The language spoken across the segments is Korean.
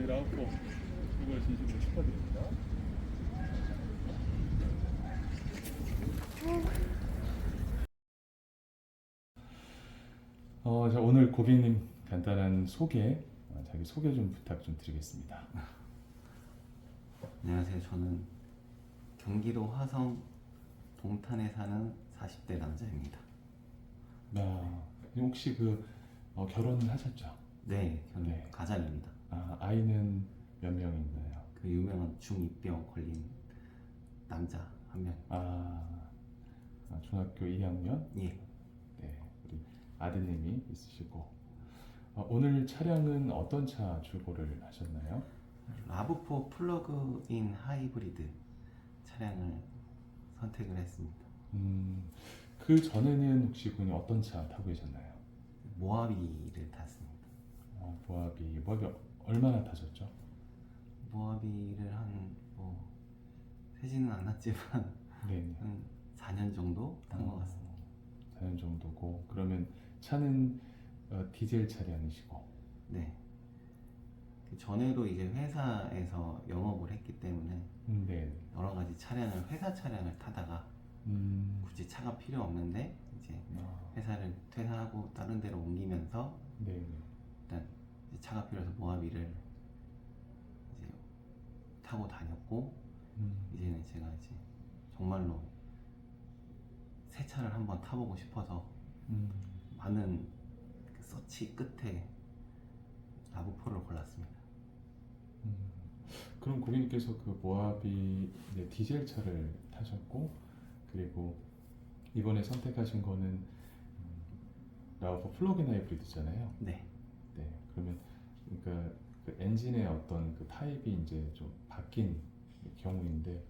라우포 이걸 진심으로 축하드립니다. 자, 오늘 고객님 간단한 소개, 자기 소개 좀 부탁 좀 드리겠습니다. 안녕하세요. 저는 경기도 화성 동탄에 사는 40대 남자입니다. 혹시 결혼을 하셨죠? 네, 저는 네. 가장입니다. 아이는 몇 명인가요? 그 유명한 중2병 걸린 남자 한 명. 중학교 2학년? 예. 네, 우리 아드님이 있으시고 오늘 차량은 어떤 차 출고를 하셨나요? 라브4 플러그인 하이브리드 차량을 선택을 했습니다. 그 전에는 혹시 그냥 어떤 차 타고 계셨나요? 모하비를 탔습니다. 모하비 얼마나 타셨죠? 모하비를 세지는 않았지만 네, 한 4년 정도 탄 것 같습니다. 4년 정도고 그러면 차는 디젤 차량이시고. 네. 그 전에도 이제 회사에서 영업을 했기 때문에 네. 여러 가지 회사 차량을 타다가 굳이 차가 필요 없는데 이제 회사를 퇴사하고 다른 데로 옮기면서 네. 일단 이제 차가 필요해서 모하비를 이제 타고 다녔고 이제는 제가 이제 정말로 새 차를 한번 타보고 싶어서 많은 그 서치 끝에 라브4를 골랐습니다. 그럼 고객님께서 그 모하비 디젤 차를 타셨고 그리고 이번에 선택하신 거는 라우퍼 플러그인 하이브리드잖아요. 네. 네. 그러면 그러니까 그 엔진의 어떤 그 타입이 이제 좀 바뀐 경우인데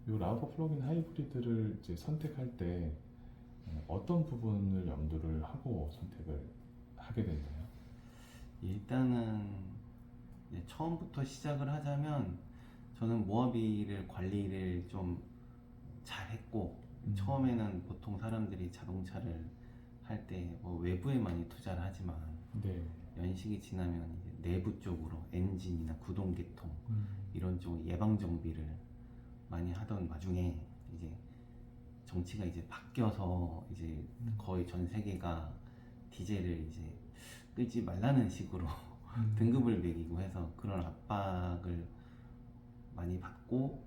이 라우퍼 플러그인 하이브리드를 이제 선택할 때 어떤 부분을 염두를 하고 선택을 하게 됐나요? 일단은 이제 처음부터 시작을 하자면 저는 모하비를 관리를 좀 잘했고 처음에는 보통 사람들이 자동차를 할 때 외부에 많이 투자를 하지만 네. 연식이 지나면 이제 내부 쪽으로 엔진이나 구동 계통 이런 쪽 예방 정비를 많이 하던 와중에 이제 정치가 이제 바뀌어서 이제 거의 전 세계가 디젤을 이제 끌지 말라는 식으로 등급을 매기고 해서 그런 압박을 많이 받고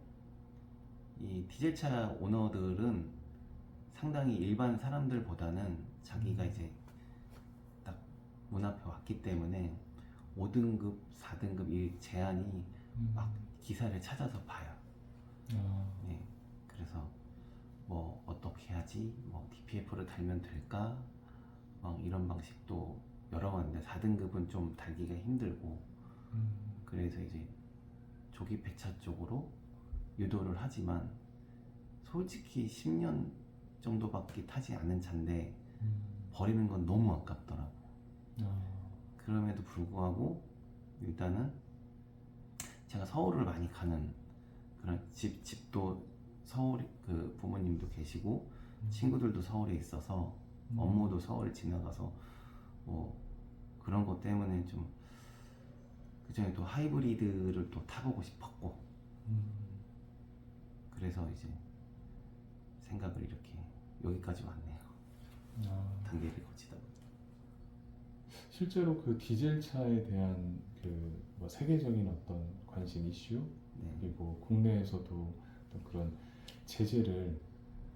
이 디젤차 오너들은 상당히 일반 사람들보다는 자기가 이제 딱 문 앞에 왔기 때문에 5등급, 4등급 이 제한이 막 기사를 찾아서 봐요. 예, 그래서 뭐 어떻게 해야지, 뭐 DPF를 달면 될까, 막 이런 방식도 여러 가지인데 4등급은 좀 달기가 힘들고 그래서 이제 조기 폐차 쪽으로 유도를 하지만 솔직히 10년 정도밖에 타지 않은 차인데 버리는 건 너무 아깝더라고. 그럼에도 불구하고 일단은 제가 서울을 많이 가는 그런 집도 서울 그 부모님도 계시고 친구들도 서울에 있어서 업무도 서울 지나가서 뭐 그런 것 때문에 좀 그전에 또 하이브리드를 또 타보고 싶었고 그래서 이제 생각을 이렇게 여기까지 왔네요. 단계를 거치다 보니. 실제로 그 디젤 차에 대한 뭐 세계적인 어떤 관심 이슈 네. 그리고 국내에서도 어떤 그런 제재를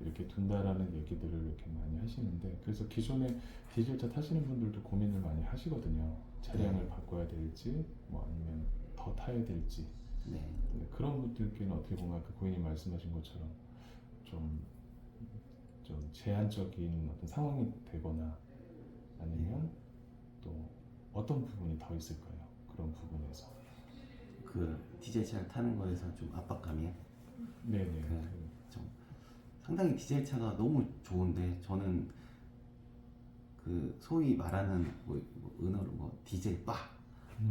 이렇게 둔다라는 얘기들을 이렇게 많이 하시는데 그래서 기존에 디젤차 타시는 분들도 고민을 많이 하시거든요. 차량을 바꿔야 될지 뭐 아니면 더 타야 될지. 네. 그런 분들께는 어떻게 보면 그 고객님 말씀하신 것처럼 좀 제한적인 어떤 상황이 되거나 아니면 또 어떤 부분이 더 있을까요? 그런 부분에서. 그 디젤차를 타는 거에서 좀 압박감이요. 네네. 좀 상당히 디젤차가 너무 좋은데 저는 그 소위 말하는 은어로 디젤 바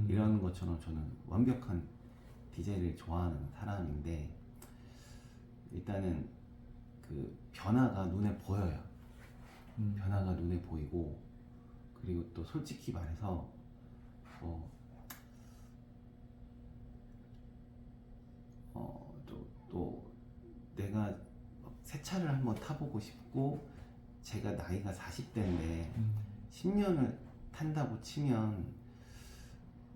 이런 것처럼 저는 완벽한 디젤을 좋아하는 사람인데 일단은 그 변화가 눈에 보여요. 변화가 눈에 보이고 그리고 또 솔직히 말해서 새 차를 한번 타보고 싶고, 제가 나이가 40대인데 음. 10년을 탄다고 치면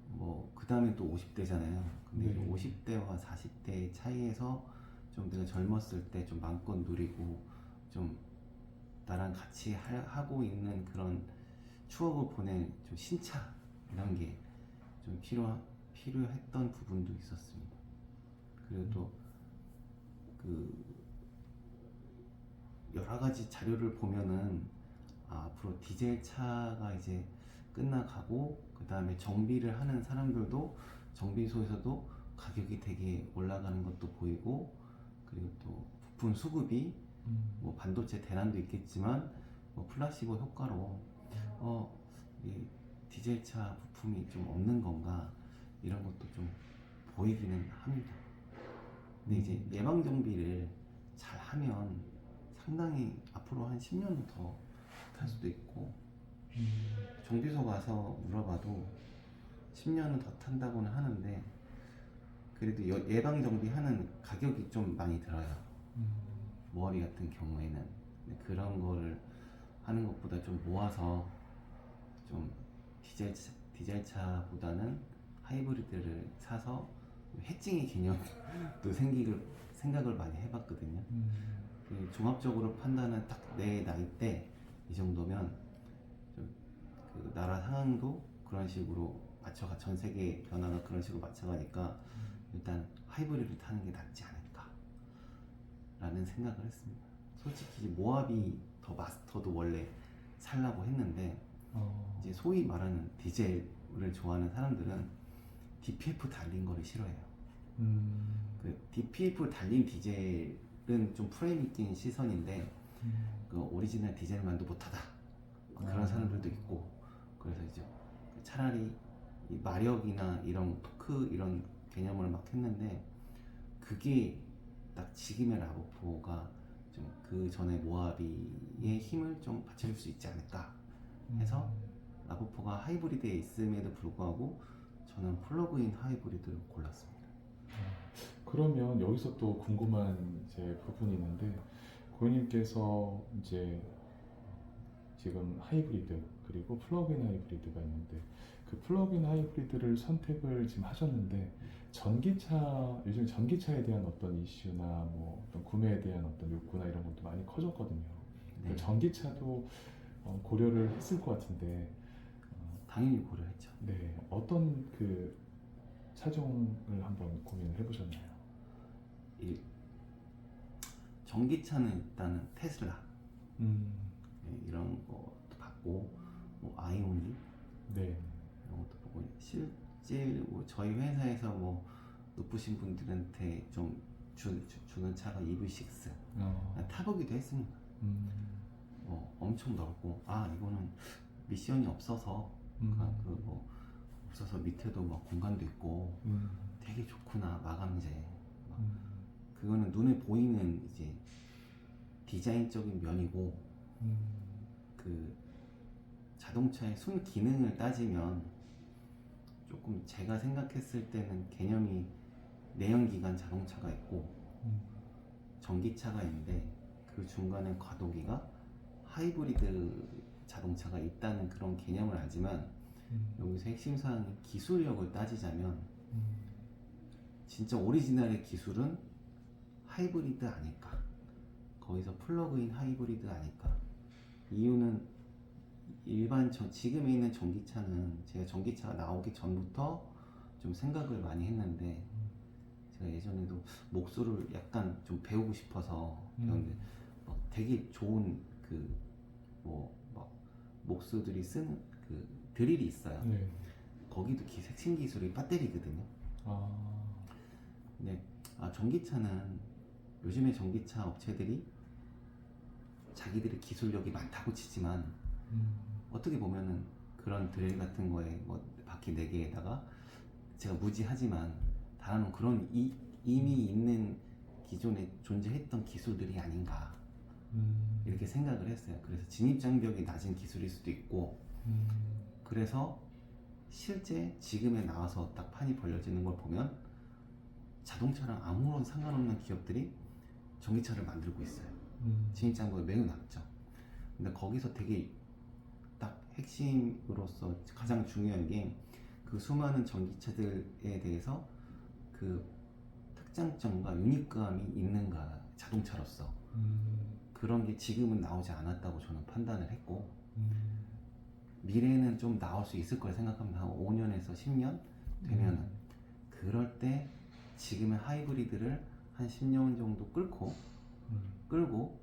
뭐 그 다음에 또 50대잖아요. 근데 네. 50대와 40대의 차이에서 좀 내가 젊었을 때 좀 마음껏 누리고 좀 나랑 같이 하고 있는 그런 추억을 보낸 좀 신차 이런 게 좀 필요했던 부분도 있었습니다. 그리고 또 그 여러 가지 자료를 보면은 앞으로 디젤 차가 이제 끝나가고, 그 다음에 정비를 하는 사람들도 정비소에서도 가격이 되게 올라가는 것도 보이고, 그리고 또 부품 수급이 뭐 반도체 대란도 있겠지만 뭐 플라시보 효과로 이 디젤차 부품이 좀 없는 건가, 이런 것도 좀 보이기는 합니다. 근데 이제 예방 정비를 잘 하면 상당히 앞으로 한 10년은 더 탈 수도 있고, 정비소 가서 물어봐도 10년은 더 탄다고는 하는데, 그래도 예방 정비하는 가격이 좀 많이 들어요. 모하비 같은 경우에는. 근데 그런 거를 하는 것보다 좀 모아서 좀 디젤차보다는 하이브리드를 사서 해칭의 개념도 생각을 많이 해봤거든요. 종합적으로 판단은 딱 내 나이 때 이 정도면 좀 그 나라 상황도 그런 식으로 맞춰가, 전 세계 변화가 그런 식으로 맞춰가니까 일단 하이브리드를 타는 게 낫지 않을까 라는 생각을 했습니다. 솔직히 모하비 더 마스터도 원래 살라고 했는데, 이제 소위 말하는 디젤을 좋아하는 사람들은 DPF 달린 거를 싫어해요. 그 DPF 달린 디젤은 좀 프레임 있긴 시선인데, 그 오리지널 디젤만도 못하다 그런 사람들도 있고, 그래서 이제 차라리 이 마력이나 이런 토크 이런 개념을 막 했는데, 그게 딱 지금의 라브4가 좀 그 전에 모하비의 힘을 좀 받쳐줄 수 있지 않을까 해서 라브4가 하이브리드에 있음에도 불구하고 저는 플러그인 하이브리드를 골랐습니다. 그러면 여기서 또 궁금한 이제 부분이 있는데, 고객님께서 이제 지금 하이브리드 그리고 플러그인 하이브리드가 있는데, 그 플러그인 하이브리드를 선택을 지금 하셨는데, 요즘 전기차에 대한 어떤 이슈나 뭐 어떤 구매에 대한 어떤 욕구나 이런 것도 많이 커졌거든요. 그 전기차도 고려를 했을 것 같은데, 당연히 고려했죠. 네, 어떤 그 차종을 한번 고민을 해보셨나요? 전기차는 일단은 테슬라 음, 이런 것도 봤고, 뭐 아이오닉 네, 이런 것도 보고, 실제 뭐 저희 회사에서 뭐 높으신 분들한테 좀 주는 차가 EV6 타보기도 했습니다. 엄청 넓고, 이거는 미션이 없어서 뭐 없어서 밑에도 막 공간도 있고 되게 좋구나, 마감재. 그거는 눈에 보이는 이제 디자인적인 면이고, 그 자동차의 순 기능을 따지면 조금 제가 생각했을 때는 개념이 내연기관 자동차가 있고 전기차가 있는데, 그 중간에 과도기가 하이브리드 자동차가 있다는 그런 개념을 알지만, 여기서 핵심 사항이 기술력을 따지자면 진짜 오리지널의 기술은 하이브리드 아닐까, 거기서 플러그인 하이브리드 아닐까. 이유는 지금에 있는 전기차는, 제가 전기차가 나오기 전부터 좀 생각을 많이 했는데, 제가 예전에도 목소를 약간 좀 배우고 싶어서 배웠는데, 막 되게 좋은 막 목수들이 쓰는 그 드릴이 있어요. 네. 거기도 핵심 기술이 배터리거든요. 근데 전기차는, 요즘의 전기차 업체들이 자기들의 기술력이 많다고 치지만, 어떻게 보면은 그런 드릴 같은 거에 뭐 바퀴 4개에다가 제가 무지하지만 달아놓은 그런 이미 있는 기존에 존재했던 기술들이 아닌가, 이렇게 생각을 했어요. 그래서 진입장벽이 낮은 기술일 수도 있고, 그래서 실제 지금에 나와서 딱 판이 벌려지는 걸 보면 자동차랑 아무런 상관없는 기업들이 전기차를 만들고 있어요. 진입장벽이 매우 낮죠. 근데 거기서 되게 딱 핵심으로서 가장 중요한 게 그 수많은 전기차들에 대해서 그 특장점과 유니크함이 있는가, 자동차로서 그런 게 지금은 나오지 않았다고 저는 판단을 했고, 미래는 좀 나올 수 있을 거라 생각합니다. 한 5년에서 10년 되면은 그럴 때 지금의 하이브리드를 한 10년 정도 끌고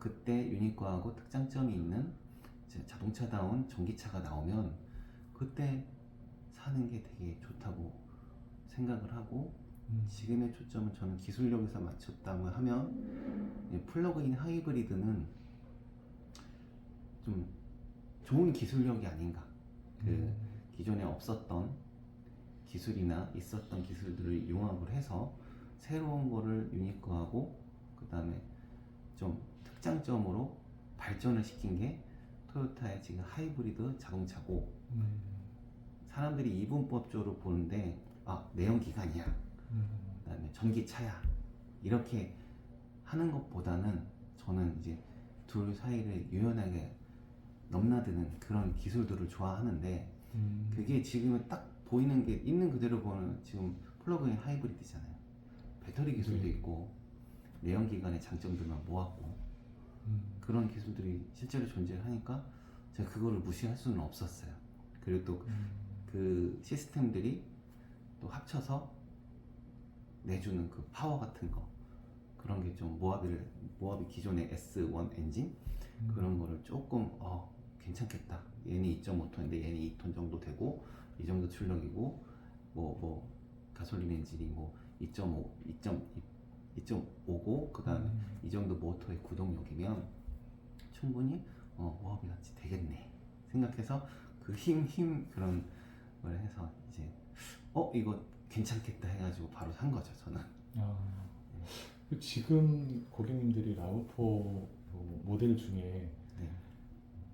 그때 유니크하고 특장점이 있는 이제 자동차다운 전기차가 나오면 그때 사는 게 되게 좋다고 생각을 하고, 지금의 초점은 저는 기술력에서 맞췄다고 하면 플러그인 하이브리드는 좀 좋은 기술력이 아닌가. 그 기존에 없었던 기술이나 있었던 기술들을 융합을 해서 새로운 거를 유니크하고 그 다음에 좀 특장점으로 발전을 시킨 게 토요타의 지금 하이브리드 자동차고, 사람들이 이분법적으로 보는데 내연기관이야, 그 다음에 전기차야 이렇게 하는 것보다는 저는 이제 둘 사이를 유연하게 넘나드는 그런 기술들을 좋아하는데, 그게 지금은 딱 보이는 게 있는 그대로 보는 지금 플러그인 하이브리드잖아요. 배터리 기술도 있고 내연기관의 장점들만 모았고 그런 기술들이 실제로 존재를 하니까 제가 그거를 무시할 수는 없었어요. 그리고 또 그 시스템들이 또 합쳐서 내주는 그 파워 같은 거, 그런 게 좀 모합이 기존의 S1 엔진 그런 거를 조금 괜찮겠다. 얘는 2.5톤인데 얘는 2톤 정도 되고 이 정도 출력이고 뭐 가솔린 엔진이 뭐 2.5고 그 다음에 이 정도 모터의 구동력이면 충분히 모합이 같이 되겠네 생각해서 그 힘 그런 걸 해서 이제 이거 괜찮겠다 해가지고 바로 산 거죠 저는. 지금 고객님들이 라브4 모델 중에 네.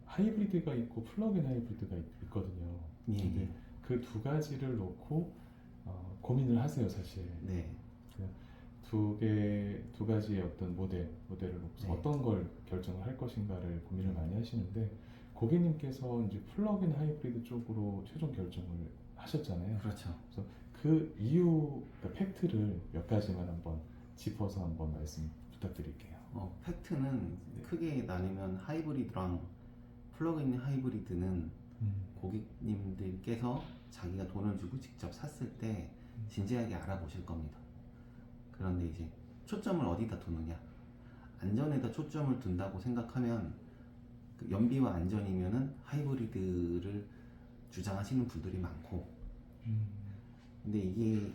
하이브리드가 있고 플러그인 하이브리드가 있거든요. 예. 근데 그 두 가지를 놓고 고민을 하세요, 사실. 네. 두 가지의 어떤 모델을 놓고서 네. 어떤 걸 결정을 할 것인가를 고민을 많이 하시는데, 고객님께서 이제 플러그인 하이브리드 쪽으로 최종 결정을 하셨잖아요. 그렇죠. 그래서 그 이유, 그러니까 팩트를 몇 가지만 한번 짚어서 한번 말씀 부탁드릴게요. 팩트는 크게 나뉘면 하이브리드랑 플러그인 하이브리드는 고객님들께서 자기가 돈을 주고 직접 샀을 때 진지하게 알아보실 겁니다. 그런데 이제 초점을 어디다 두느냐, 안전에다 초점을 둔다고 생각하면 그 연비와 안전이면은 하이브리드를 주장하시는 분들이 많고, 근데 이게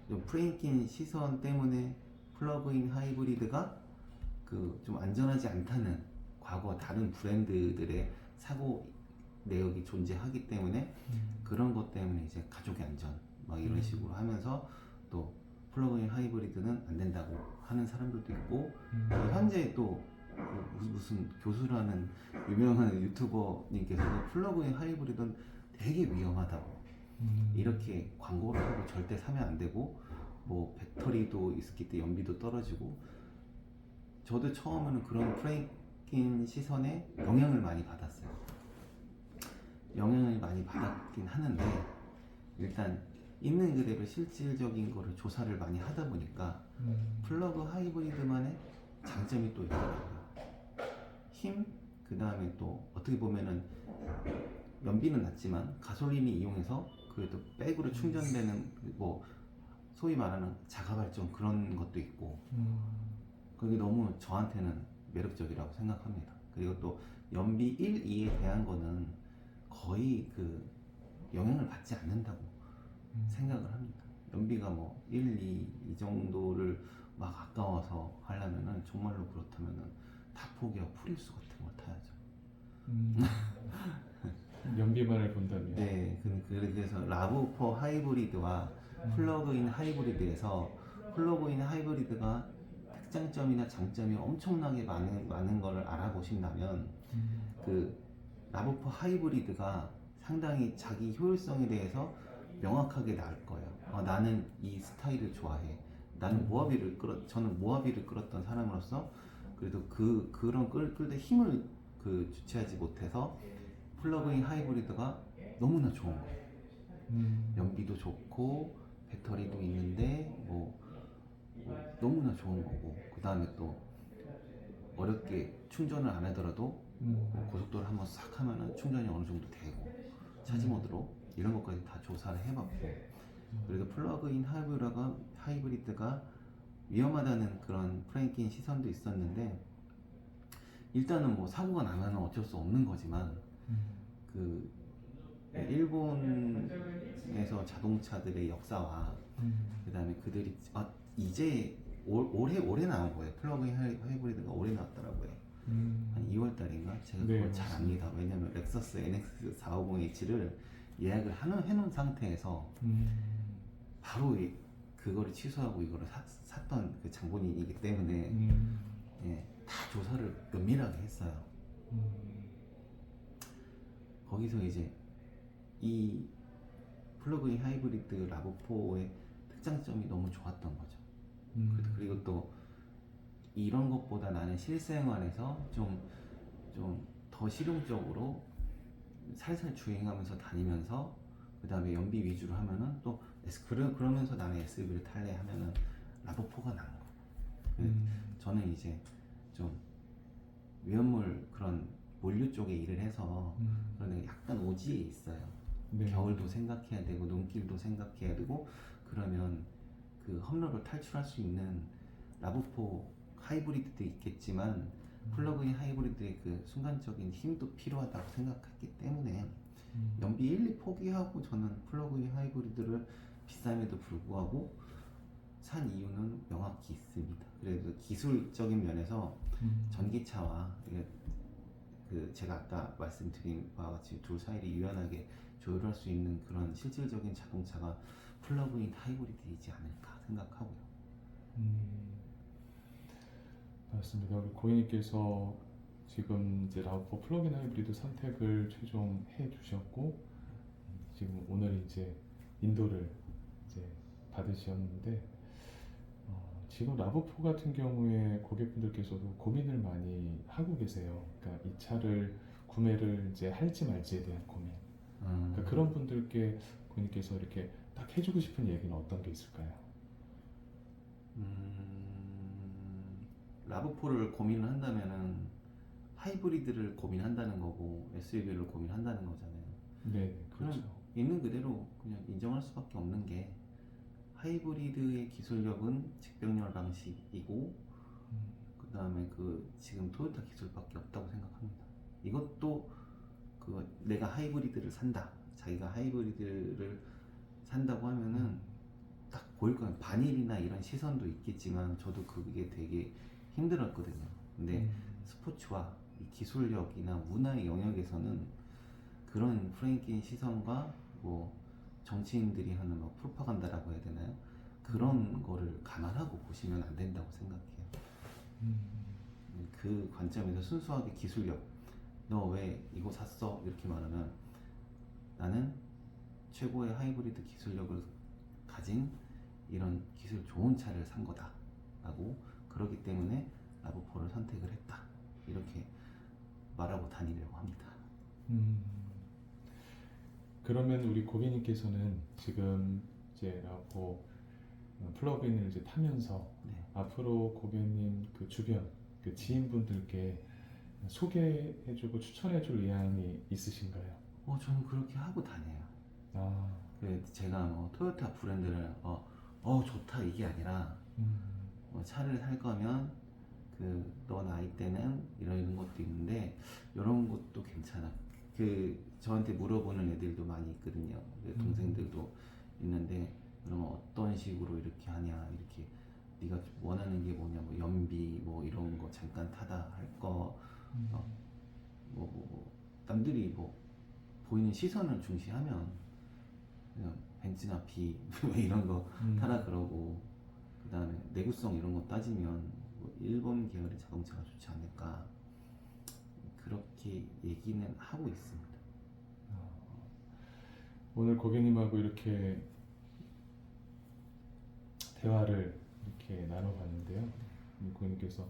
좀 프랭킨 시선 때문에 플러그인 하이브리드가 그 좀 안전하지 않다는 과거 다른 브랜드들의 사고 내역이 존재하기 때문에 그런 것 때문에 이제 가족의 안전 막 이런 식으로 하면서 또 플러그인 하이브리드는 안 된다고 하는 사람들도 있고, 현재 또 무슨 교수라는 유명한 유튜버님께서도 플러그인 하이브리드는 되게 위험하다고 이렇게 광고를 하고 절대 사면 안 되고, 뭐 배터리도 있기 때문에 연비도 떨어지고, 저도 처음에는 그런 프랭킨 시선에 영향을 많이 받았어요. 영향을 많이 받았긴 하는데, 일단 있는 그대로 실질적인 거를 조사를 많이 하다 보니까 플러그 하이브리드만의 장점이 또 있더라고요. 힘, 그 다음에 또 어떻게 보면은 연비는 낮지만 가솔린이 이용해서 그래도 백으로 충전되는 뭐 소위 말하는 자가 발전 그런 것도 있고, 그게 너무 저한테는 매력적이라고 생각합니다. 그리고 또 연비 1, 2에 대한 거는 거의 그 영향을 받지 않는다고 생각을 합니다. 연비가 뭐 1, 2 정도를 막 아까워서 하려면은 정말로 그렇다면은 다 포기하고 프리우스 같은 걸 타야죠. 연비만을 본다면. 네, 그래서 라브4 하이브리드와 플러그인 하이브리드에서 플러그인 하이브리드가 특장점이나 장점이 엄청나게 많은 거를 알아보신다면 그 라브4 하이브리드가 상당히 자기 효율성에 대해서 명확하게 나을 거예요. 나는 이 스타일을 좋아해. 저는 모하비를 끌었던 사람으로서 그 그래도 그런 끌때 힘을 주체하지 못해서 플러그인 하이브리드가 너무나 좋은 거예요. 연비도 좋고 배터리도 있는데 뭐 너무나 좋은 거고, 그 다음에 또 어렵게 충전을 안 하더라도 뭐 고속도로 한번 싹 하면은 충전이 어느 정도 되고, 차지 모드로 이런 것까지 다 조사를 해봤고, 그래도 플러그인 하이브리드가 위험하다는 그런 프랭킨 시선도 있었는데, 일단은 뭐 사고가 나면 어쩔 수 없는 거지만 그 일본에서 자동차들의 역사와 그 다음에 그들이 이제 올해 나온 거예요. 플러그인 하이브리드가 올해 나왔더라고요. 한 2월 달인가? 제가 네, 그걸 잘 압니다. 왜냐면 렉서스 NX 450H를 예약을 해놓은 상태에서 바로 그거를 취소하고 이거를 샀던 그 장본인이기 때문에 예, 다 조사를 면밀하게 했어요. 거기서 이제 이 플러그인 하이브리드 라브4의 특장점이 너무 좋았던 거죠. 그리고 또 이런 것보다 나는 실생활에서 좀 더 실용적으로 살살 주행하면서 다니면서 그 다음에 연비 위주로 하면은 또 그러면서 나는 SUV를 탈래 하면은 라브4가 나은 거예요. 저는 이제 좀 위험물 그런 몰류 쪽에 일을 해서 그런데 약간 오지에 있어요. 네. 겨울도 생각해야 되고 눈길도 생각해야 되고, 그러면 그 험로를 탈출할 수 있는 라브4 하이브리드도 있겠지만 플러그인 하이브리드의 그 순간적인 힘도 필요하다고 생각했기 때문에 연비 1, 2 포기하고 저는 플러그인 하이브리드를 비쌈에도 불구하고 산 이유는 명확히 있습니다. 그래도 기술적인 면에서 전기차와 제가 아까 말씀드린 바와 같이 둘 사이를 유연하게 조율할 수 있는 그런 실질적인 자동차가 플러그인 하이브리드이지 않을까 생각하고요. 맞습니다. 우리 고객님께서 지금 이제 라브4 플러그인 하이브리드 선택을 최종해 주셨고, 지금 오늘 이제 인도를 이제 받으셨는데, 지금 라브4 같은 경우에 고객분들께서도 고민을 많이 하고 계세요. 그러니까 이 차를 구매를 이제 할지 말지에 대한 고민. 그러니까 그런 분들께 고객님께서 이렇게 딱 해주고 싶은 얘기는 어떤 게 있을까요? 라브4를 고민을 한다면은 하이브리드를 고민한다는 거고 SUV를 고민한다는 거잖아요. 네, 그럼 그렇죠. 있는 그대로 그냥 인정할 수밖에 없는 게, 하이브리드의 기술력은 직병렬 방식이고 그 다음에 지금 토요타 기술밖에 없다고 생각합니다. 이것도 내가 하이브리드를 산다, 자기가 하이브리드를 산다고 하면은 딱 보일 거예요. 반일이나 이런 시선도 있겠지만 저도 그게 되게 힘들었거든요. 근데 스포츠와 이 기술력이나 문화의 영역에서는 그런 프랭킨 시선과 뭐 정치인들이 하는 뭐 프로파간다라고 해야 되나요? 그런 거를 감안하고 보시면 안 된다고 생각해요. 그 관점에서 순수하게 기술력, 너 왜 이거 샀어? 이렇게 말하면 나는 최고의 하이브리드 기술력을 가진 이런 기술 좋은 차를 산 거다 라고, 그렇기 때문에 라브4를 선택을 했다, 이렇게 말하고 다니려고 합니다. 그러면 우리 고객님께서는 지금 이제 라브4 플러그인을 이제 타면서 네. 앞으로 고객님 그 주변 그 지인분들께 소개해주고 추천해줄 의향이 있으신가요? 저는 그렇게 하고 다녀요. 아, 제가 뭐 토요타 브랜드를 좋다 이게 아니라, 차를 살 거면 너 나이 때는 이런 것도 있는데 이런 것도 괜찮아. 저한테 물어보는 애들도 많이 있거든요. 동생들도 있는데, 그러면 어떤 식으로 이렇게 하냐, 이렇게 네가 원하는 게 뭐냐, 뭐 연비 뭐 이런 거 잠깐 타다 할 거, 남들이 뭐 보이는 시선을 중시하면 그냥 벤츠나 B 이런 거 타라 그러고, 그 다음에 내구성 이런 거 따지면 뭐 일본 계열의 자동차가 좋지 않을까, 그렇게 얘기는 하고 있습니다. 오늘 고객님하고 이렇게 대화를 이렇게 나눠봤는데요. 고객님께서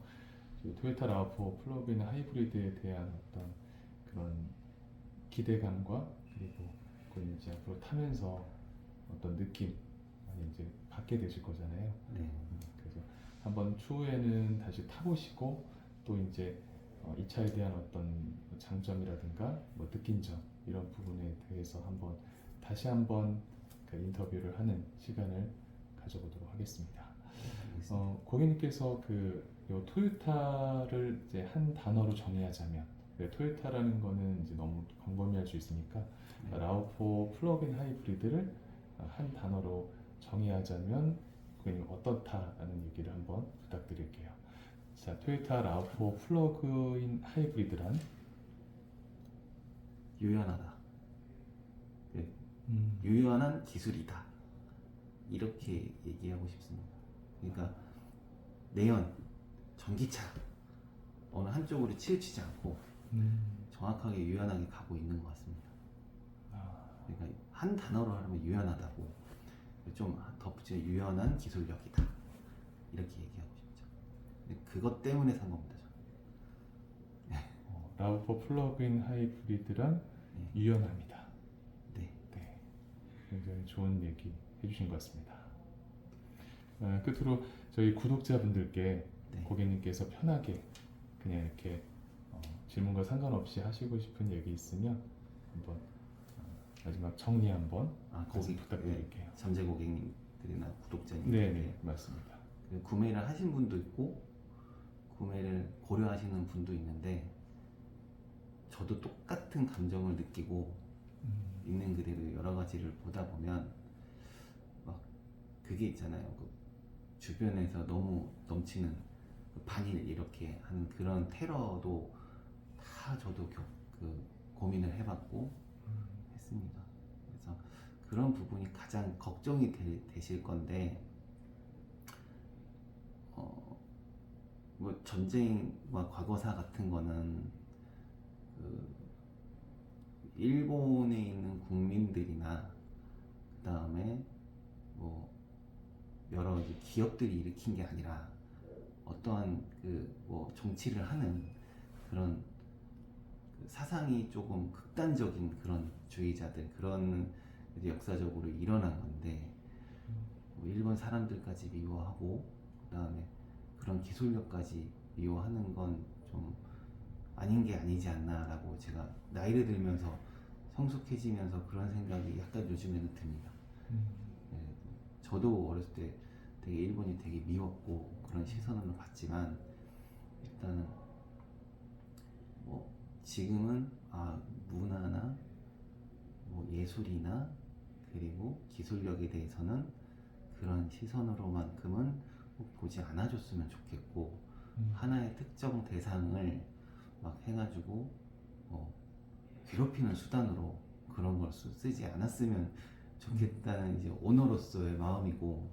그 토요타 라브4 플러그인 하이브리드에 대한 어떤 그런 기대감과 그리고 그걸 이제 앞으로 타면서 어떤 느낌 많이 이제 받게 되실 거잖아요. 네. 그래서 한번 추후에는 다시 타보시고 또 이제 이 차에 대한 어떤 장점이라든가 뭐 느낀 점 이런 부분에 대해서 한번 다시 한번 그 인터뷰를 하는 시간을 가져보도록 하겠습니다. 알겠습니다. 고객님께서 요 토요타를 이제 한 단어로 정의하자면 토요타라는 거는 이제 너무 광범위할 수 있으니까 네. 라우4 플러그인 하이브리드를 한 단어로 정의하자면 고객님 어떻다라는 얘기를 한번 부탁드릴게요. 자, 토요타 라우4 플러그인 하이브리드란 유연하다. 유연한 기술이다. 이렇게 얘기하고 싶습니다. 그러니까 내연, 전기차 어느 한쪽으로 치우치지 않고 정확하게 유연하게 가고 있는 것 같습니다. 그러니까 한 단어로 하면 유연하다고 좀 덧붙여 유연한 기술력이다. 이렇게 얘기하고 싶죠. 근데 그것 때문에 산 겁니다. 라우4 플러그인 하이브리드란 네. 유연합니다. 네. 네, 굉장히 좋은 얘기 해주신 것 같습니다. 끝으로 저희 구독자분들께 네. 고객님께서 편하게 그냥 이렇게 질문과 상관없이 하시고 싶은 얘기 있으면 한번 마지막 정리 한번 거기 부탁드릴게요. 잠재 고객님들이나 구독자님들 네, 맞습니다. 구매를 하신 분도 있고 구매를 고려하시는 분도 있는데 저도 똑같은 감정을 느끼고 있는 그대로 여러 가지를 보다 보면 막 그게 있잖아요. 그 주변에서 너무 넘치는 그 반일 이렇게 하는 그런 테러도 다 저도 고민을 해봤고 했습니다. 그래서 그런 부분이 가장 걱정이 되실 건데 뭐 전쟁과 과거사 같은 거는 그 일본에 있는 국민들이나 그 다음에 뭐 여러 이제 기업들이 일으킨 게 아니라 어떠한 뭐 정치를 하는 그런 그 사상이 조금 극단적인 그런 주의자들 그런 이제 역사적으로 일어난 건데 뭐 일본 사람들까지 미워하고 그 다음에 그런 기술력까지 미워하는 건 좀 아닌 게 아니지 않나라고 제가 나이를 들면서 성숙해지면서 그런 생각이 약간 요즘에는 듭니다. 네, 저도 어렸을 때 되게 일본이 되게 미웠고 그런 시선으로 봤지만 일단은 뭐 지금은 문화나 뭐 예술이나 그리고 기술력에 대해서는 그런 시선으로만큼은 꼭 보지 않아줬으면 좋겠고 하나의 특정 대상을 막 해가지고 괴롭히는 수단으로 그런 걸 쓰지 않았으면 좋겠다는 이제 오너로서의 마음이고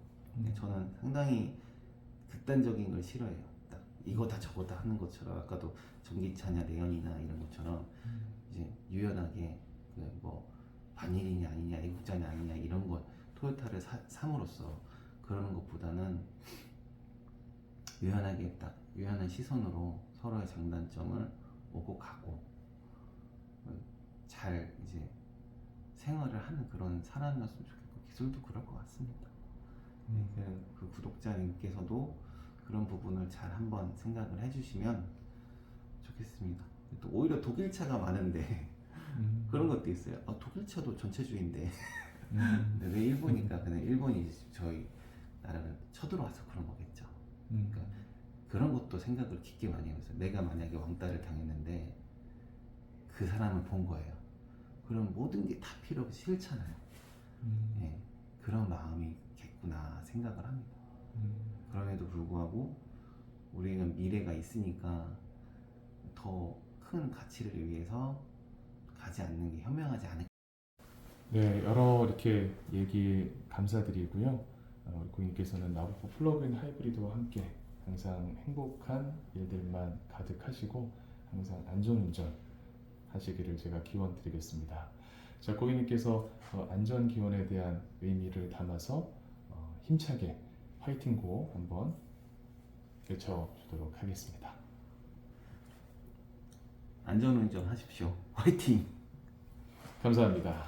저는 상당히 극단적인 걸 싫어해요. 딱 이거다 저거다 하는 것처럼 아까도 전기차냐 내연이나 이런 것처럼 이제 유연하게 뭐 반일이냐 아니냐 애국자냐 아니냐 이런 걸 토요타를 삼으로써 그러는 것보다는 유연하게 딱 유연한 시선으로 서로의 장단점을 오고 가고 잘 이제 생활을 하는 그런 사람이었으면 좋겠고 기술도 그럴 것 같습니다. 그 구독자님께서도 그런 부분을 잘 한번 생각을 해주시면 좋겠습니다. 또 오히려 독일차가 많은데 그런 것도 있어요. 독일차도 전체주의인데 왜 일본이니까 그냥 일본이 저희 나라를 쳐들어와서 그런 거겠죠. 그러니까 그런 것도 생각을 깊게 많이 해봤어요. 내가 만약에 왕따를 당했는데 그 사람을 본 거예요. 그럼 모든 게 다 필요 없이 싫잖아요. 예, 그런 마음이겠구나 생각을 합니다. 그럼에도 불구하고 우리는 미래가 있으니까 더 큰 가치를 위해서 가지 않는 게 현명하지 않을까. 네, 여러 이렇게 얘기 감사드리고요. 우리 고객님께서는 라브4 플러그인 하이브리드와 함께 항상 행복한 일들만 가득하시고 항상 안전운전 하시기를 제가 기원 드리겠습니다. 자, 고객님께서 안전 기원에 대한 의미를 담아서 힘차게 화이팅 고 한번 외쳐주도록 하겠습니다. 안전운전 하십시오. 화이팅! 감사합니다.